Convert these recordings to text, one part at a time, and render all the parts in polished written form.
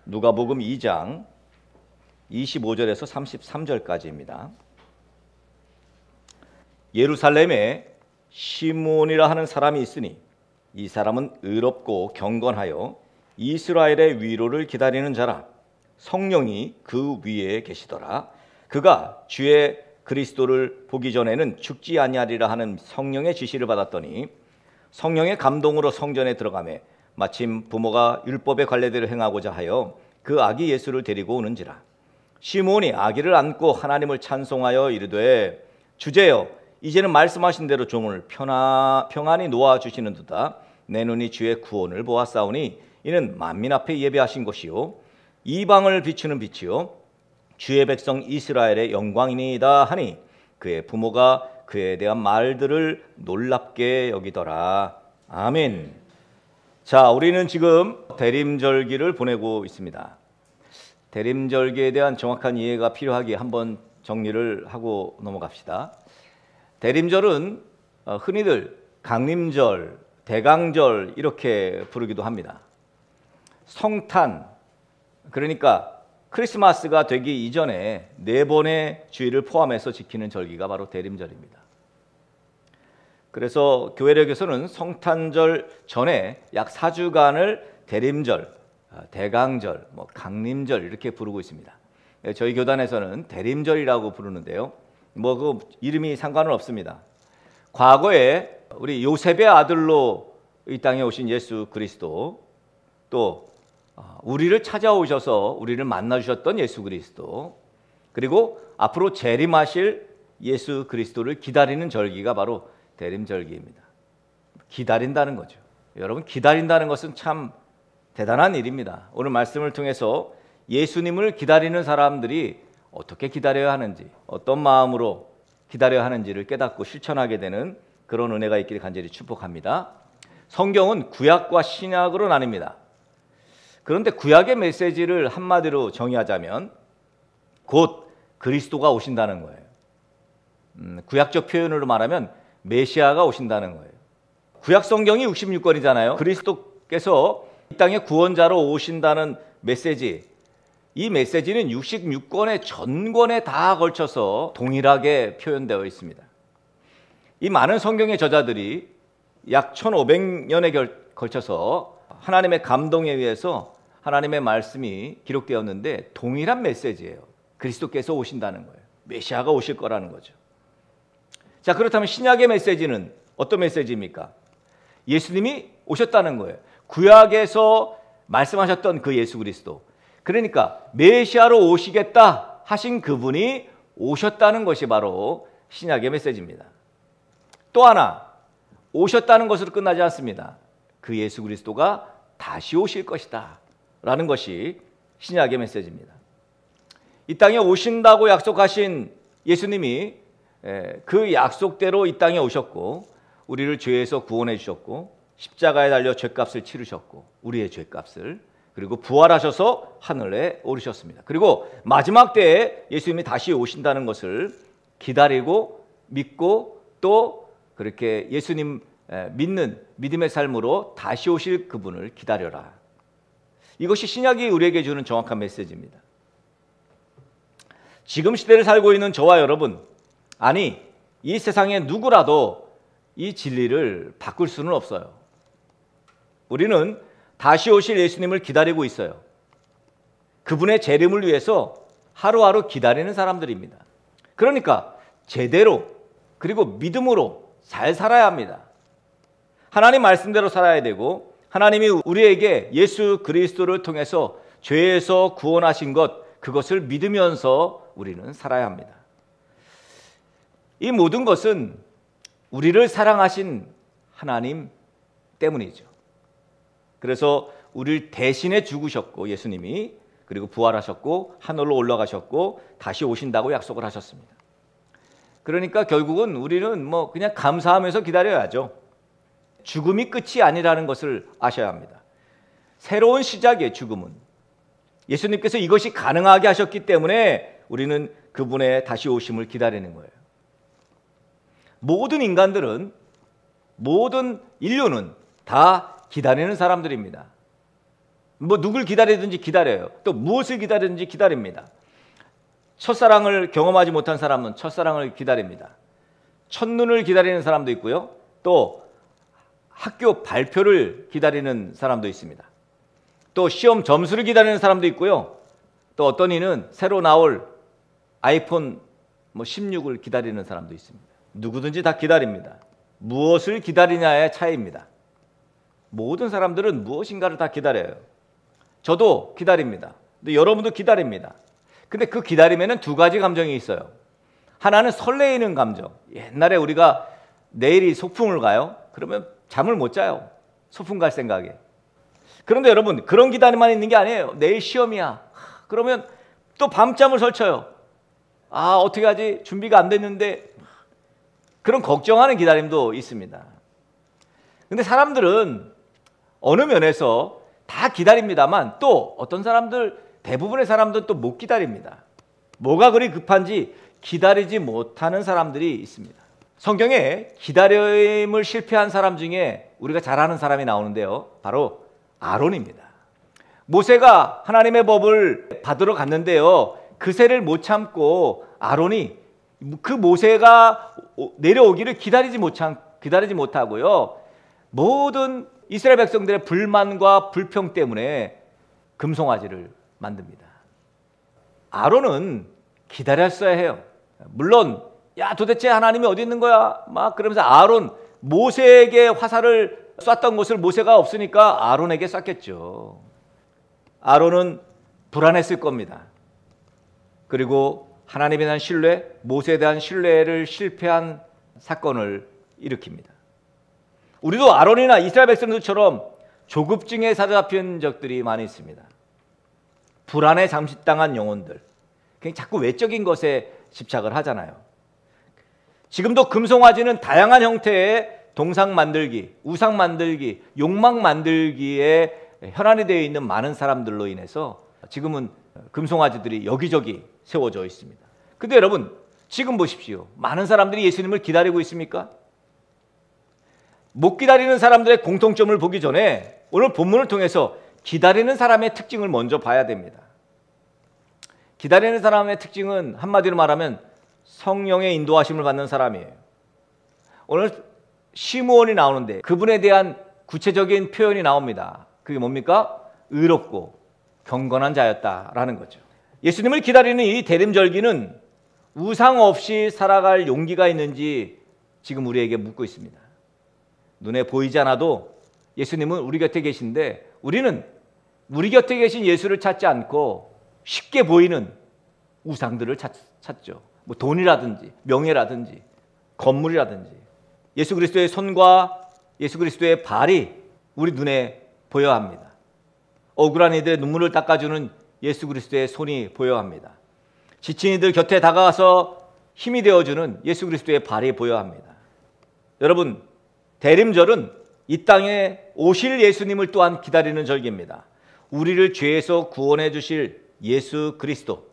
누가복음 2장 25절에서 33절까지입니다. 예루살렘에 시몬이라 하는 사람이 있으니 이 사람은 의롭고 경건하여 이스라엘의 위로를 기다리는 자라. 성령이 그 위에 계시더라. 그가 주의 그리스도를 보기 전에는 죽지 아니하리라 하는 성령의 지시를 받았더니 성령의 감동으로 성전에 들어가매 마침 부모가 율법의 관례대로 행하고자 하여 그 아기 예수를 데리고 오는지라. 시몬이 아기를 안고 하나님을 찬송하여 이르되 주제여 이제는 말씀하신 대로 종을 평안히 놓아주시는도다. 내 눈이 주의 구원을 보았사오니 이는 만민 앞에 예배하신 것이요 이방을 비추는 빛이요 주의 백성 이스라엘의 영광이니이다 하니 그의 부모가 그에 대한 말들을 놀랍게 여기더라. 아멘. 자, 우리는 지금 대림절기를 보내고 있습니다. 대림절기에 대한 정확한 이해가 필요하기에 한번 정리를 하고 넘어갑시다. 대림절은 흔히들 강림절, 대강절 이렇게 부르기도 합니다. 성탄, 그러니까 크리스마스가 되기 이전에 4번의 주일을 포함해서 지키는 절기가 바로 대림절입니다. 그래서 교회력에서는 성탄절 전에 약 4주간을 대림절, 대강절, 강림절 이렇게 부르고 있습니다. 저희 교단에서는 대림절이라고 부르는데요. 그 이름이 상관은 없습니다. 과거에 우리 요셉의 아들로 이 땅에 오신 예수 그리스도, 또 우리를 찾아오셔서 우리를 만나주셨던 예수 그리스도, 그리고 앞으로 재림하실 예수 그리스도를 기다리는 절기가 바로 대림절기입니다. 기다린다는 거죠. 여러분, 기다린다는 것은 참 대단한 일입니다. 오늘 말씀을 통해서 예수님을 기다리는 사람들이 어떻게 기다려야 하는지, 어떤 마음으로 기다려야 하는지를 깨닫고 실천하게 되는 그런 은혜가 있기를 간절히 축복합니다. 성경은 구약과 신약으로 나뉩니다. 그런데 구약의 메시지를 한마디로 정의하자면 곧 그리스도가 오신다는 거예요. 구약적 표현으로 말하면 메시아가 오신다는 거예요. 구약 성경이 66권이잖아요. 그리스도께서 이 땅에 구원자로 오신다는 메시지, 이 메시지는 66권의 전권에 다 걸쳐서 동일하게 표현되어 있습니다. 이 많은 성경의 저자들이 약 1500년에 걸쳐서 하나님의 감동에 의해서 하나님의 말씀이 기록되었는데 동일한 메시지예요. 그리스도께서 오신다는 거예요. 메시아가 오실 거라는 거죠. 자, 그렇다면 신약의 메시지는 어떤 메시지입니까? 예수님이 오셨다는 거예요. 구약에서 말씀하셨던 그 예수 그리스도, 그러니까 메시아로 오시겠다 하신 그분이 오셨다는 것이 바로 신약의 메시지입니다. 또 하나, 오셨다는 것으로 끝나지 않습니다. 그 예수 그리스도가 다시 오실 것이다 라는 것이 신약의 메시지입니다. 이 땅에 오신다고 약속하신 예수님이 그 약속대로 이 땅에 오셨고 우리를 죄에서 구원해 주셨고 십자가에 달려 죄값을 치르셨고 우리의 죄값을, 그리고 부활하셔서 하늘에 오르셨습니다. 그리고 마지막 때에 예수님이 다시 오신다는 것을 기다리고 믿고 또 그렇게 예수님 믿는 믿음의 삶으로 다시 오실 그분을 기다려라. 이것이 신약이 우리에게 주는 정확한 메시지입니다. 지금 시대를 살고 있는 저와 여러분, 아니 이 세상에 누구라도 이 진리를 바꿀 수는 없어요. 우리는 다시 오실 예수님을 기다리고 있어요. 그분의 재림을 위해서 하루하루 기다리는 사람들입니다. 그러니까 제대로 그리고 믿음으로 잘 살아야 합니다. 하나님 말씀대로 살아야 되고 하나님이 우리에게 예수 그리스도를 통해서 죄에서 구원하신 것, 그것을 믿으면서 우리는 살아야 합니다. 이 모든 것은 우리를 사랑하신 하나님 때문이죠. 그래서 우리를 대신해 죽으셨고 예수님이, 그리고 부활하셨고 하늘로 올라가셨고 다시 오신다고 약속을 하셨습니다. 그러니까 결국은 우리는 그냥 감사하면서 기다려야죠. 죽음이 끝이 아니라는 것을 아셔야 합니다. 새로운 시작이에요. 죽음은. 예수님께서 이것이 가능하게 하셨기 때문에 우리는 그분의 다시 오심을 기다리는 거예요. 모든 인간들은, 모든 인류는 다 기다리는 사람들입니다. 뭐 누굴 기다리든지 기다려요. 또 무엇을 기다리든지 기다립니다. 첫사랑을 경험하지 못한 사람은 첫사랑을 기다립니다. 첫눈을 기다리는 사람도 있고요. 또 학교 발표를 기다리는 사람도 있습니다. 또 시험 점수를 기다리는 사람도 있고요. 또 어떤 이는 새로 나올 아이폰 16을 기다리는 사람도 있습니다. 누구든지 다 기다립니다. 무엇을 기다리냐의 차이입니다. 모든 사람들은 무엇인가를 다 기다려요. 저도 기다립니다. 근데 여러분도 기다립니다. 근데 그 기다림에는 두 가지 감정이 있어요. 하나는 설레이는 감정. 옛날에 우리가 내일이 소풍을 가요. 그러면 잠을 못 자요. 소풍 갈 생각에. 그런데 여러분, 그런 기다림만 있는 게 아니에요. 내일 시험이야. 그러면 또 밤잠을 설쳐요. 아, 어떻게 하지? 준비가 안 됐는데. 그런 걱정하는 기다림도 있습니다. 근데 사람들은 어느 면에서 다 기다립니다만 또 어떤 사람들, 대부분의 사람들은 또 못 기다립니다. 뭐가 그리 급한지 기다리지 못하는 사람들이 있습니다. 성경에 기다림을 실패한 사람 중에 우리가 잘 아는 사람이 나오는데요. 바로 아론입니다. 모세가 하나님의 법을 받으러 갔는데요. 그새를 못 참고 아론이 그 모세가 내려오기를 기다리지 못하고요. 모든 이스라엘 백성들의 불만과 불평 때문에 금송아지를 만듭니다. 아론은 기다렸어야 해요. 물론 야, 도대체 하나님이 어디 있는 거야? 막 그러면서 아론, 모세에게 화살을 쐈던 것을 모세가 없으니까 아론에게 쐈겠죠. 아론은 불안했을 겁니다. 그리고 하나님에 대한 신뢰, 모세에 대한 신뢰를 실패한 사건을 일으킵니다. 우리도 아론이나 이스라엘 백성들처럼 조급증에 사로잡힌 적들이 많이 있습니다. 불안에 잠식당한 영혼들, 그냥 자꾸 외적인 것에 집착을 하잖아요. 지금도 금송아지는 다양한 형태의 동상 만들기, 우상 만들기, 욕망 만들기에 현안이 되어 있는 많은 사람들로 인해서 지금은 금송아지들이 여기저기 세워져 있습니다. 근데 여러분, 지금 보십시오. 많은 사람들이 예수님을 기다리고 있습니까? 못 기다리는 사람들의 공통점을 보기 전에 오늘 본문을 통해서 기다리는 사람의 특징을 먼저 봐야 됩니다. 기다리는 사람의 특징은 한마디로 말하면 성령의 인도하심을 받는 사람이에요. 오늘 시므온이 나오는데 그분에 대한 구체적인 표현이 나옵니다. 그게 뭡니까? 의롭고 경건한 자였다라는 거죠. 예수님을 기다리는 이 대림절기는 우상 없이 살아갈 용기가 있는지 지금 우리에게 묻고 있습니다. 눈에 보이지 않아도 예수님은 우리 곁에 계신데 우리는 우리 곁에 계신 예수를 찾지 않고 쉽게 보이는 우상들을 찾죠. 뭐 돈이라든지 명예라든지 건물이라든지. 예수 그리스도의 손과 예수 그리스도의 발이 우리 눈에 보여야 합니다. 억울한 이들의 눈물을 닦아주는 예수 그리스도의 손이 보여야 합니다. 지친 이들 곁에 다가와서 힘이 되어주는 예수 그리스도의 발이 보여야 합니다. 여러분, 대림절은 이 땅에 오실 예수님을 또한 기다리는 절기입니다. 우리를 죄에서 구원해 주실 예수 그리스도.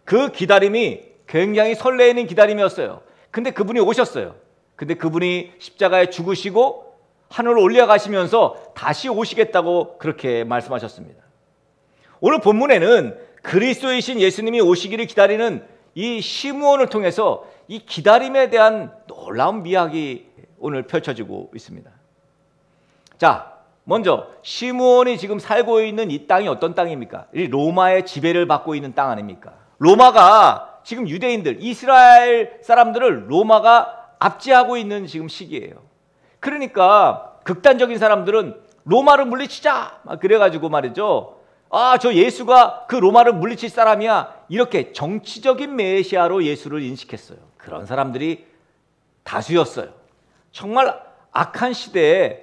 그 기다림이 굉장히 설레이는 기다림이었어요. 근데 그분이 오셨어요. 근데 그분이 십자가에 죽으시고 하늘로 올라가시면서 다시 오시겠다고 그렇게 말씀하셨습니다. 오늘 본문에는 그리스도이신 예수님이 오시기를 기다리는 이 시므온을 통해서 이 기다림에 대한 놀라운 미학이 오늘 펼쳐지고 있습니다. 자, 먼저 시므온이 지금 살고 있는 이 땅이 어떤 땅입니까? 이 로마의 지배를 받고 있는 땅 아닙니까? 로마가 지금 유대인들, 이스라엘 사람들을 로마가 압제하고 있는 지금 시기예요. 그러니까 극단적인 사람들은 로마를 물리치자 그래가지고 말이죠. 아, 저 예수가 그 로마를 물리칠 사람이야. 이렇게 정치적인 메시아로 예수를 인식했어요. 그런 사람들이 다수였어요. 정말 악한 시대에,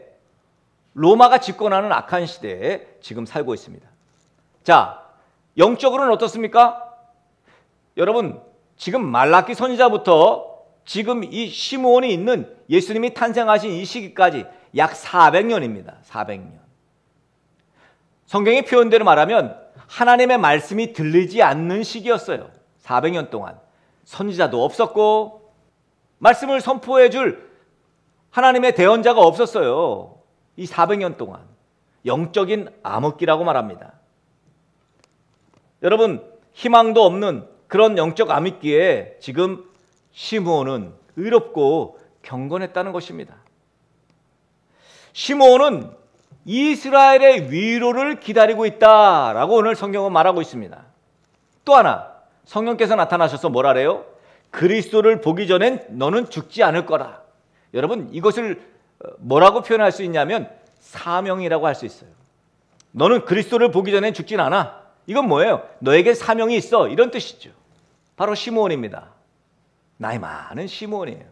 로마가 집권하는 악한 시대에 지금 살고 있습니다. 자, 영적으로는 어떻습니까? 여러분, 지금 말라기 선지자부터 지금 이 시므온이 있는 예수님이 탄생하신 이 시기까지 약 400년입니다. 400년. 성경의 표현대로 말하면 하나님의 말씀이 들리지 않는 시기였어요. 400년 동안 선지자도 없었고 말씀을 선포해 줄 하나님의 대언자가 없었어요. 이 400년 동안 영적인 암흑기라고 말합니다. 여러분, 희망도 없는 그런 영적 암흑기에 지금 시므온은 의롭고 경건했다는 것입니다. 시므온은 이스라엘의 위로를 기다리고 있다라고 오늘 성경은 말하고 있습니다. 또 하나, 성령께서 나타나셔서 뭐라래요? 그리스도를 보기 전엔 너는 죽지 않을 거라. 여러분, 이것을 뭐라고 표현할 수 있냐면 사명이라고 할 수 있어요. 너는 그리스도를 보기 전엔 죽진 않아. 이건 뭐예요? 너에게 사명이 있어. 이런 뜻이죠. 바로 시므온입니다. 나이 많은 시므온이에요.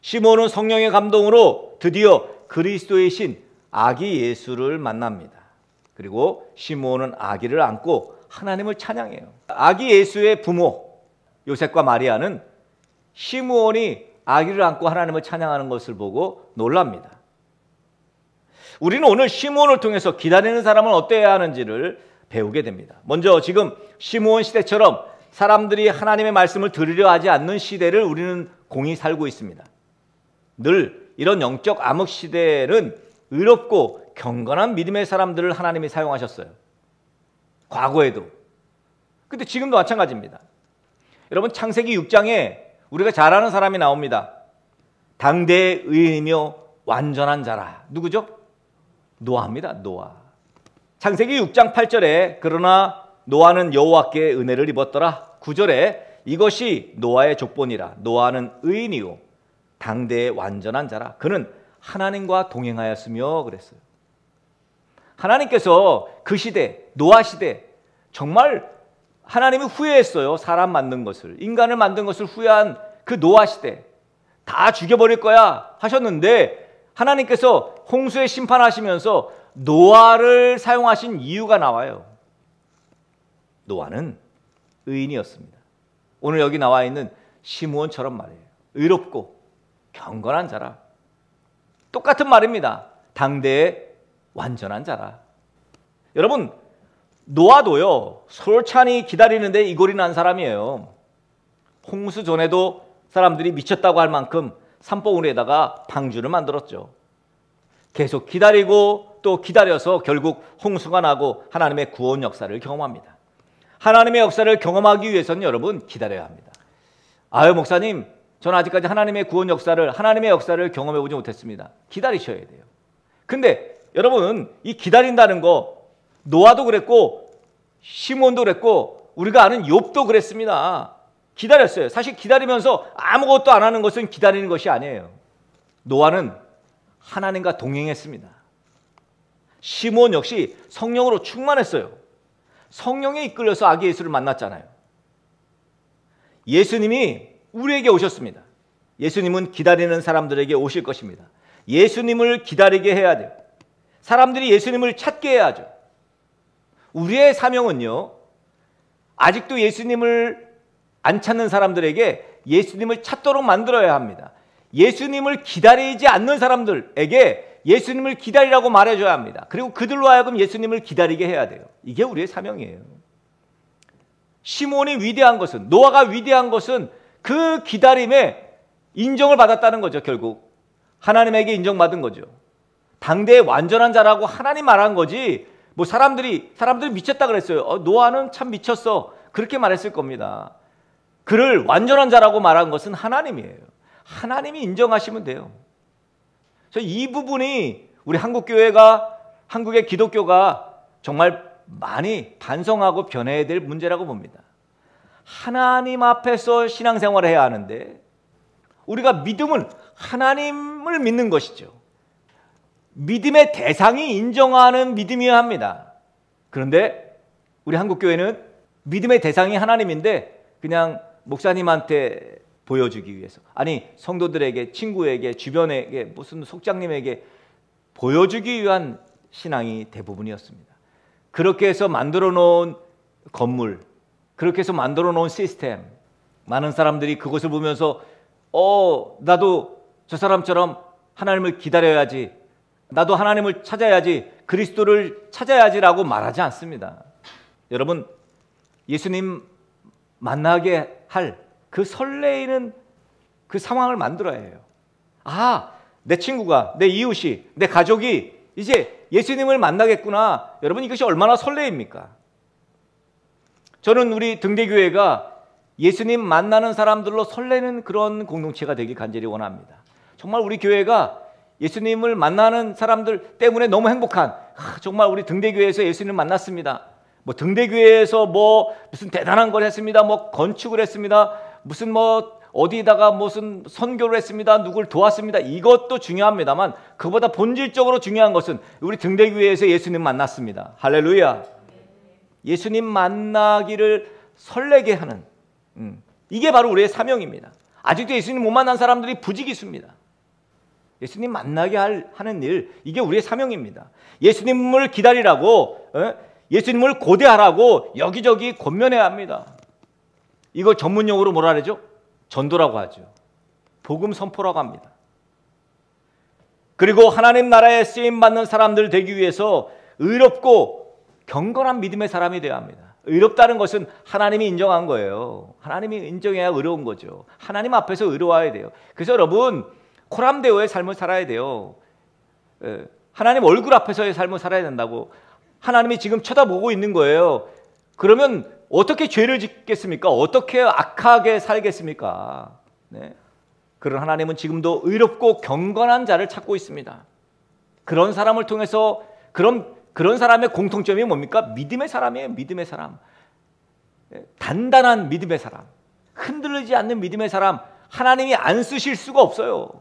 시므온은 성령의 감동으로 드디어 그리스도의 신 아기 예수를 만납니다. 그리고 시므온은 아기를 안고 하나님을 찬양해요. 아기 예수의 부모 요셉과 마리아는 시므온이 아기를 안고 하나님을 찬양하는 것을 보고 놀랍니다. 우리는 오늘 시므온을 통해서 기다리는 사람은 어때야 하는지를 배우게 됩니다. 먼저 지금 시므온 시대처럼 사람들이 하나님의 말씀을 들으려 하지 않는 시대를 우리는 공히 살고 있습니다. 늘 이런 영적 암흑 시대에는 의롭고 경건한 믿음의 사람들을 하나님이 사용하셨어요. 과거에도. 근데 지금도 마찬가지입니다. 여러분, 창세기 6장에 우리가 잘 아는 사람이 나옵니다. 당대의 의인이며 완전한 자라. 누구죠? 노아입니다. 노아. 창세기 6장 8절에 그러나 노아는 여호와께 은혜를 입었더라. 9절에 이것이 노아의 족본이라. 노아는 의인이요 당대의 완전한 자라. 그는 하나님과 동행하였으며 그랬어요. 하나님께서 그 시대, 노아 시대 정말 하나님이 후회했어요. 사람 만든 것을, 인간을 만든 것을 후회한 그 노아 시대 다 죽여버릴 거야 하셨는데 하나님께서 홍수에 심판하시면서 노아를 사용하신 이유가 나와요. 노아는 의인이었습니다. 오늘 여기 나와 있는 시므온처럼 말이에요. 의롭고 경건한 자라. 똑같은 말입니다. 당대의 완전한 자라. 여러분, 노아도요 솔찬히 기다리는데 이골이 난 사람이에요. 홍수 전에도 사람들이 미쳤다고 할 만큼 산봉우리에다가 방주를 만들었죠. 계속 기다리고 또 기다려서 결국 홍수가 나고 하나님의 구원 역사를 경험합니다. 하나님의 역사를 경험하기 위해서는 여러분 기다려야 합니다. 아유 목사님, 저는 아직까지 하나님의 구원 역사를, 하나님의 역사를 경험해 보지 못했습니다. 기다리셔야 돼요. 근데 여러분, 이 기다린다는 거 노아도 그랬고 시몬도 그랬고 우리가 아는 욥도 그랬습니다. 기다렸어요. 사실 기다리면서 아무것도 안 하는 것은 기다리는 것이 아니에요. 노아는 하나님과 동행했습니다. 시몬 역시 성령으로 충만했어요. 성령에 이끌려서 아기 예수를 만났잖아요. 예수님이 우리에게 오셨습니다. 예수님은 기다리는 사람들에게 오실 것입니다. 예수님을 기다리게 해야 돼요. 사람들이 예수님을 찾게 해야죠. 우리의 사명은요, 아직도 예수님을 안 찾는 사람들에게 예수님을 찾도록 만들어야 합니다. 예수님을 기다리지 않는 사람들에게 예수님을 기다리라고 말해줘야 합니다. 그리고 그들로 하여금 예수님을 기다리게 해야 돼요. 이게 우리의 사명이에요. 시몬이 위대한 것은, 노아가 위대한 것은 그 기다림에 인정을 받았다는 거죠. 결국 하나님에게 인정받은 거죠. 당대의 완전한 자라고 하나님 말한 거지, 뭐 사람들이 미쳤다 그랬어요. 노아는 참 미쳤어, 그렇게 말했을 겁니다. 그를 완전한 자라고 말한 것은 하나님이에요. 하나님이 인정하시면 돼요. 그래서 이 부분이 우리 한국교회가, 한국의 기독교가 정말 많이 반성하고 변해야 될 문제라고 봅니다. 하나님 앞에서 신앙생활을 해야 하는데, 우리가 믿음은 하나님을 믿는 것이죠. 믿음의 대상이 인정하는 믿음이어야 합니다. 그런데 우리 한국교회는 믿음의 대상이 하나님인데 그냥 목사님한테 보여주기 위해서, 아니 성도들에게, 친구에게, 주변에게, 무슨 속장님에게 보여주기 위한 신앙이 대부분이었습니다. 그렇게 해서 만들어 놓은 건물, 그렇게 해서 만들어 놓은 시스템, 많은 사람들이 그것을 보면서 나도 저 사람처럼 하나님을 기다려야지, 나도 하나님을 찾아야지, 그리스도를 찾아야지라고 말하지 않습니다. 여러분, 예수님 만나게 할 그 설레이는 그 상황을 만들어야 해요. 아, 내 친구가, 내 이웃이, 내 가족이 이제 예수님을 만나겠구나. 여러분, 이것이 얼마나 설레입니까? 저는 우리 등대교회가 예수님 만나는 사람들로 설레는 그런 공동체가 되길 간절히 원합니다. 정말 우리 교회가 예수님을 만나는 사람들 때문에 너무 행복한, 정말 우리 등대교회에서 예수님을 만났습니다. 뭐 등대교회에서 뭐 무슨 대단한 걸 했습니다. 뭐 건축을 했습니다. 무슨 뭐 어디다가 무슨 선교를 했습니다. 누굴 도왔습니다. 이것도 중요합니다만 그보다 본질적으로 중요한 것은 우리 등대교회에서 예수님 만났습니다. 할렐루야. 예수님 만나기를 설레게 하는, 이게 바로 우리의 사명입니다. 아직도 예수님 못 만난 사람들이 부지기수입니다. 예수님 만나게 하는 일, 이게 우리의 사명입니다. 예수님을 기다리라고, 예수님을 고대하라고 여기저기 권면해야 합니다. 이걸 전문용어로 뭐라 그러죠? 전도라고 하죠. 복음 선포라고 합니다. 그리고 하나님 나라에 쓰임받는 사람들 되기 위해서 의롭고 경건한 믿음의 사람이 되어야 합니다. 의롭다는 것은 하나님이 인정한 거예요. 하나님이 인정해야 의로운 거죠. 하나님 앞에서 의로워야 돼요. 그래서 여러분, 코람데오의 삶을 살아야 돼요. 하나님 얼굴 앞에서의 삶을 살아야 된다고. 하나님이 지금 쳐다보고 있는 거예요. 그러면 어떻게 죄를 짓겠습니까? 어떻게 악하게 살겠습니까? 네. 그런 하나님은 지금도 의롭고 경건한 자를 찾고 있습니다. 그런 사람을 통해서 그런 사람의 공통점이 뭡니까? 믿음의 사람이에요. 믿음의 사람. 단단한 믿음의 사람. 흔들리지 않는 믿음의 사람. 하나님이 안 쓰실 수가 없어요.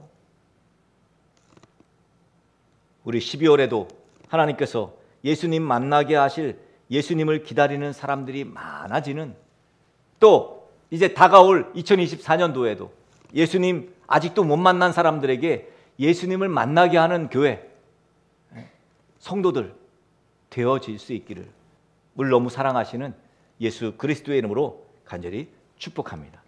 우리 12월에도 하나님께서 예수님 만나게 하실 예수님을 기다리는 사람들이 많아지는, 또 이제 다가올 2024년도에도 예수님 아직도 못 만난 사람들에게 예수님을 만나게 하는 교회, 성도들 되어질 수 있기를 물 너무 사랑하시는 예수 그리스도의 이름으로 간절히 축복합니다.